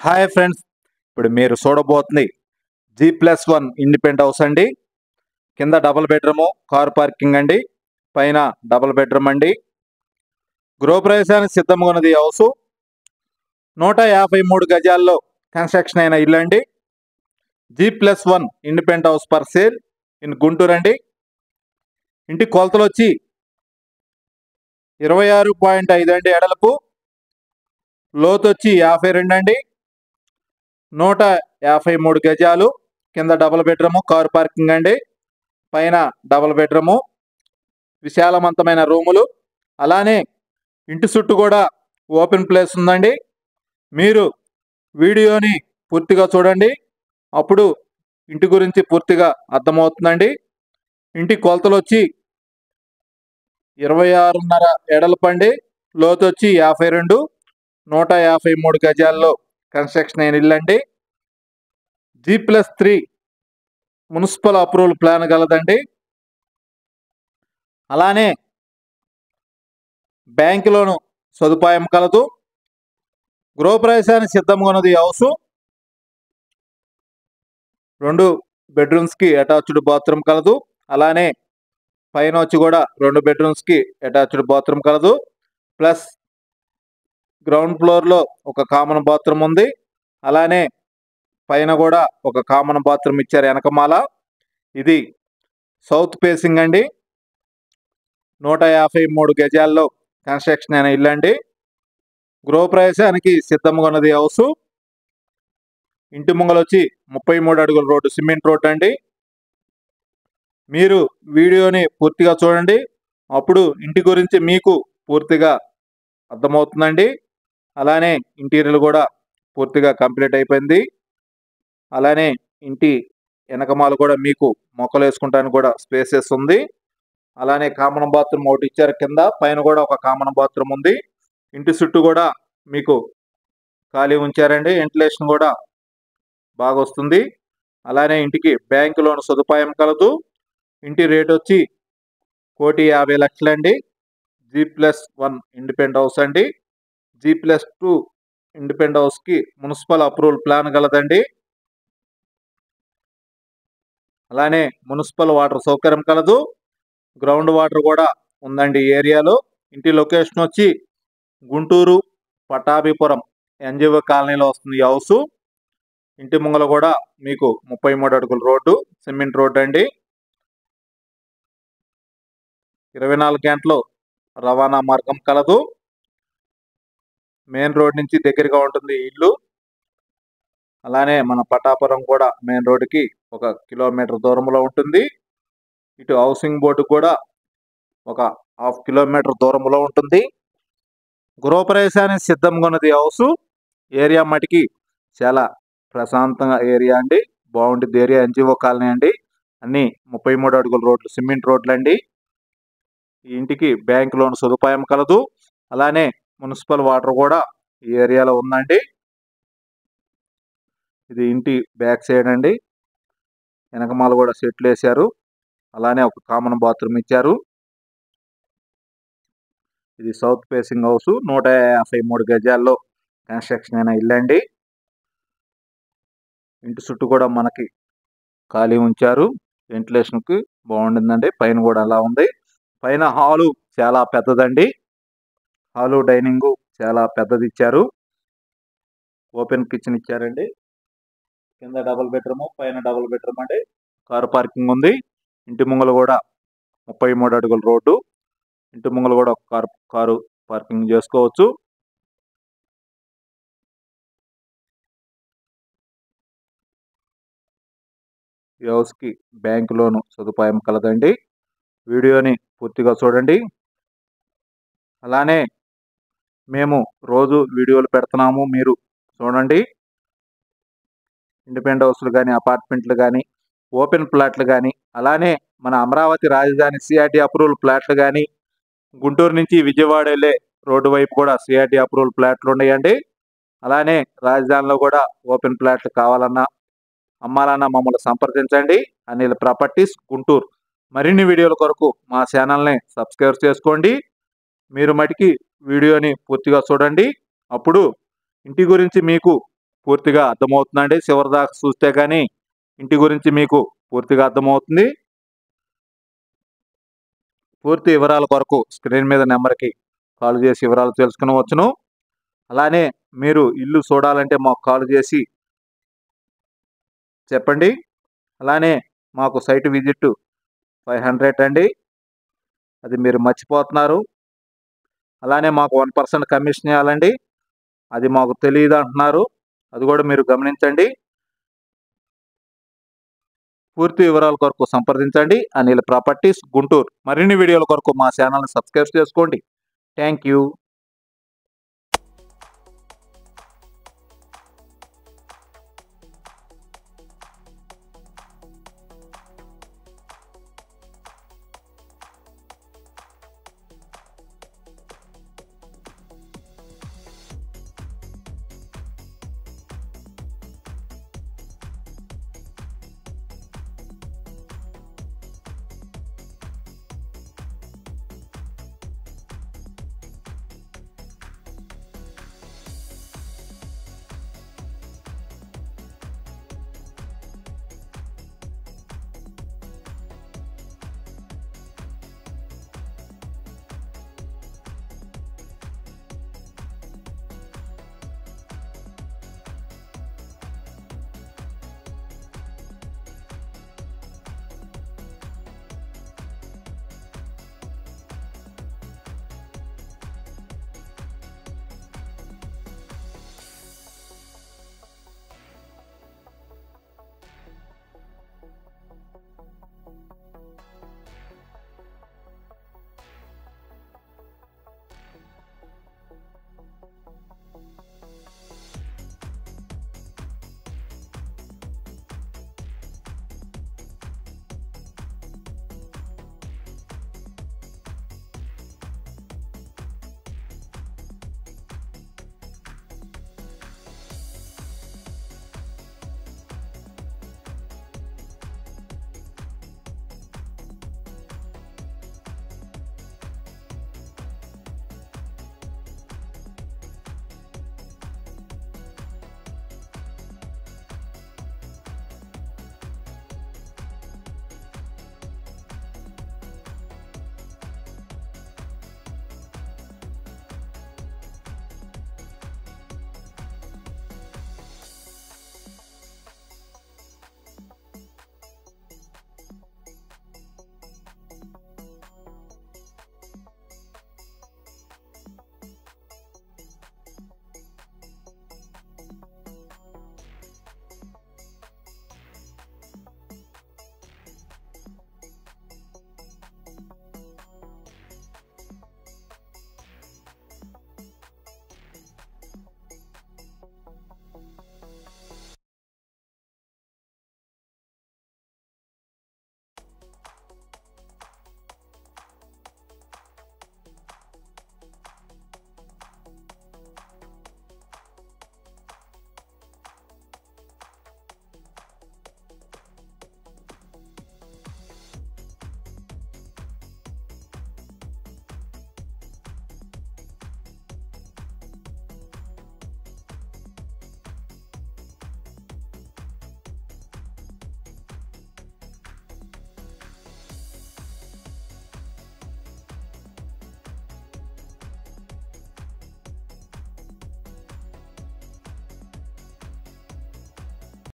Hi friends, ఇప్పుడు మీరు చూడబోతుంది G+1 independent house అండి. కింద డబుల్ బెడ్రూము, కార్ పార్కింగ్ అండి. పైన డబుల్ బెడ్రూమ్ అండి. గృహప్రవేశానికి సిద్ధంగా ఉన్నది ఈ హౌసు. 153 గజాల్లో కన్స్ట్రక్షన్ అయిన ఇల్లు అండి. G+1 independent house for sale in Guntur అండి. ఇంటి కొలతలు వచ్చి 26.5 అండి ఎడలపు, లోతు వచ్చి 52 అండి. 153 గజాలు. కింద డబుల్ బెడ్రూము, కార్ పార్కింగ్ అండి. పైన డబుల్ బెడ్రూము, విశాలవంతమైన రూములు. అలానే ఇంటి చుట్టూ కూడా ఓపెన్ ప్లేస్ ఉందండి. మీరు వీడియోని పూర్తిగా చూడండి, అప్పుడు ఇంటి గురించి పూర్తిగా అర్థమవుతుందండి. ఇంటి కొలతలు వచ్చి 26.5 ఎడలపండి, లోతు వచ్చి 52, 153 గజాల్లో కన్స్ట్రక్షన్ అయిన ఇల్లు అండి. G+3 municipal approval plan కలదండి. అలానే బ్యాంక్ లోను సదుపాయం కలదు. గృహప్రవేశానికి సిద్ధంగా ఉన్నది ఈ హౌసు. 2 బెడ్రూమ్స్కి అటాచ్డ్ బాత్రూమ్ కలదు. అలానే పైన వచ్చి కూడా 2 బెడ్రూమ్స్కి అటాచ్డ్ బాత్రూమ్ కలదు. ప్లస్ గ్రౌండ్ ఫ్లోర్లో ఒక కామన్ బాత్రూమ్ ఉంది. అలానే పైన కూడా ఒక కామన్ బాత్రూమ్ ఇచ్చారు వెనకమాల. ఇది సౌత్ ఫేసింగ్ అండి. 153 గజాల్లో కన్స్ట్రక్షన్ అయిన ఇల్లు అండి. గృహప్రవేశానికి సిద్ధంగా ఉన్నది హౌసు. ఇంటి ముంగలు వచ్చి 33 అడుగుల రోడ్డు, సిమెంట్ రోడ్డు అండి. మీరు వీడియోని పూర్తిగా చూడండి, అప్పుడు ఇంటి గురించి మీకు పూర్తిగా అర్థమవుతుందండి. అలానే ఇంటీరియర్ కూడా పూర్తిగా కంప్లీట్ అయిపోయింది. అలానే ఇంటి వెనకమాల కూడా మీకు మొక్కలు వేసుకుంటానికి కూడా స్పేసెస్ ఉంది. అలానే కామన్ బాత్రూమ్ ఒకటి ఇచ్చారు కింద, పైన కూడా ఒక కామన్ బాత్రూమ్ ఉంది. ఇంటి చుట్టూ కూడా మీకు ఖాళీ ఉంచారండి, వెంటిలేషన్ కూడా బాగా వస్తుంది. అలానే ఇంటికి బ్యాంకు లోన్ సదుపాయం కలదు. ఇంటి రేట్ వచ్చి 1,50,00,000 అండి. G+1 ఇండిపెండెంట్ హౌస్ అండి. G+2 ఇండిపెండెంట్ హౌస్కి మున్సిపల్ అప్రూవల్ ప్లాన్ కలదండి. అలానే మున్సిపల్ వాటర్ సౌకర్యం కలదు. గ్రౌండ్ వాటర్ కూడా ఉందండి ఈ ఏరియాలో. ఇంటి లొకేషన్ వచ్చి గుంటూరు పటాభిపురం ఎన్జిఓ కాలనీలో వస్తుంది ఈ హౌసు. ఇంటి ముంగల కూడా మీకు 33 అడుగుల రోడ్డు, సిమెంట్ రోడ్డు అండి. 24 గంటలు రవాణా మార్గం కలదు. మెయిన్ రోడ్ నుంచి దగ్గరగా ఉంటుంది ఈ ఇల్లు. అలానే మన పటాపురం కూడా మెయిన్ రోడ్డుకి 1 కిలోమీటర్ దూరంలో ఉంటుంది. ఇటు హౌసింగ్ బోర్డు కూడా 1/2 కిలోమీటర్ దూరంలో ఉంటుంది. గృహప్రవేశానికి సిద్ధంగా ఉన్నది హౌసు. ఏరియా మటుకి చాలా ప్రశాంతంగా ఏరియా అండి, బాగుంటుంది ఏరియా. ఎన్జిఓ కాలనీ అండి. అన్ని 33 అడుగుల రోడ్లు, సిమెంట్ రోడ్లు అండి. ఈ ఇంటికి బ్యాంక్ లోన్ సదుపాయం కలదు. అలానే మున్సిపల్ వాటర్ కూడా ఈ ఏరియాలో ఉందండి. ఇది ఇంటి బ్యాక్ సైడ్ అండి. వెనకమాల కూడా సెట్లు వేశారు. అలానే ఒక కామన్ బాత్రూమ్ ఇచ్చారు. ఇది సౌత్ ఫేసింగ్ హౌస్. 153 గజాల్లో కన్స్ట్రక్షన్ అయిన ఇల్లు అండి. ఇంటి చుట్టూ కూడా మనకి ఖాళీ ఉంచారు, వెంటిలేషన్కి బాగుంటుందండి. పైన కూడా అలా ఉంది. పైన హాలు చాలా పెద్దదండి. హాలు డైనింగ్ చాలా పెద్దది ఇచ్చారు. ఓపెన్ కిచెన్ ఇచ్చారండి. కింద డబుల్ బెడ్రూమ్, పైన డబుల్ బెడ్రూమ్ అండి. కారు పార్కింగ్ ఉంది. ఇంటి ముంగలు కూడా 33 అడుగుల రోడ్డు. ఇంటి ముంగలు కూడా కారు పార్కింగ్ చేసుకోవచ్చు. ఈ హౌస్కి బ్యాంక్ లోను సదుపాయం కలదండి. వీడియోని పూర్తిగా చూడండి. అలానే మేము రోజు వీడియోలు పెడుతున్నాము, మీరు చూడండి. ఇండిపెండెంట్ హౌస్లు కానీ, అపార్ట్మెంట్లు కానీ, ఓపెన్ ప్లాట్లు కానీ, అలానే మన అమరావతి రాజధాని సిఆర్టీ అప్రూవల్ ప్లాట్లు కానీ, గుంటూరు నుంచి విజయవాడ వెళ్ళే రోడ్డు వైపు కూడా సిఆర్టీ అప్రూవల్ ప్లాట్లు ఉన్నాయండి. అలానే రాజధానిలో కూడా ఓపెన్ ప్లాట్లు కావాలన్నా, అమ్మాలన్నా మమ్మల్ని సంప్రదించండి. అనిల్ ప్రాపర్టీస్ గుంటూరు. మరిన్ని వీడియోల కొరకు మా ఛానల్ని సబ్స్క్రైబ్ చేసుకోండి. మీరు మటుకి వీడియోని పూర్తిగా చూడండి, అప్పుడు ఇంటి గురించి మీకు పూర్తిగా అర్థమవుతుందండి. చివరిదాకా చూస్తే కానీ ఇంటి గురించి మీకు పూర్తిగా అర్థమవుతుంది. పూర్తి వివరాల కొరకు స్క్రీన్ మీద నెంబర్కి కాల్ చేసి వివరాలు తెలుసుకునవచ్చును. అలానే మీరు ఇల్లు చూడాలంటే మాకు కాల్ చేసి చెప్పండి. అలానే మాకు సైట్ విజిట్ 500 అండి. అది మీరు మర్చిపోతున్నారు. అలానే మాకు 1% కమిషన్ ఇవ్వాలండి. అది మాకు తెలియదు అంటున్నారు. అది కూడా మీరు గమనించండి. పూర్తి వివరాల కొరకు సంప్రదించండి అనిల్ ప్రాపర్టీస్ గుంటూరు. మరిన్ని వీడియోల కొరకు మా ఛానల్ని సబ్స్క్రైబ్ చేసుకోండి. Thank you.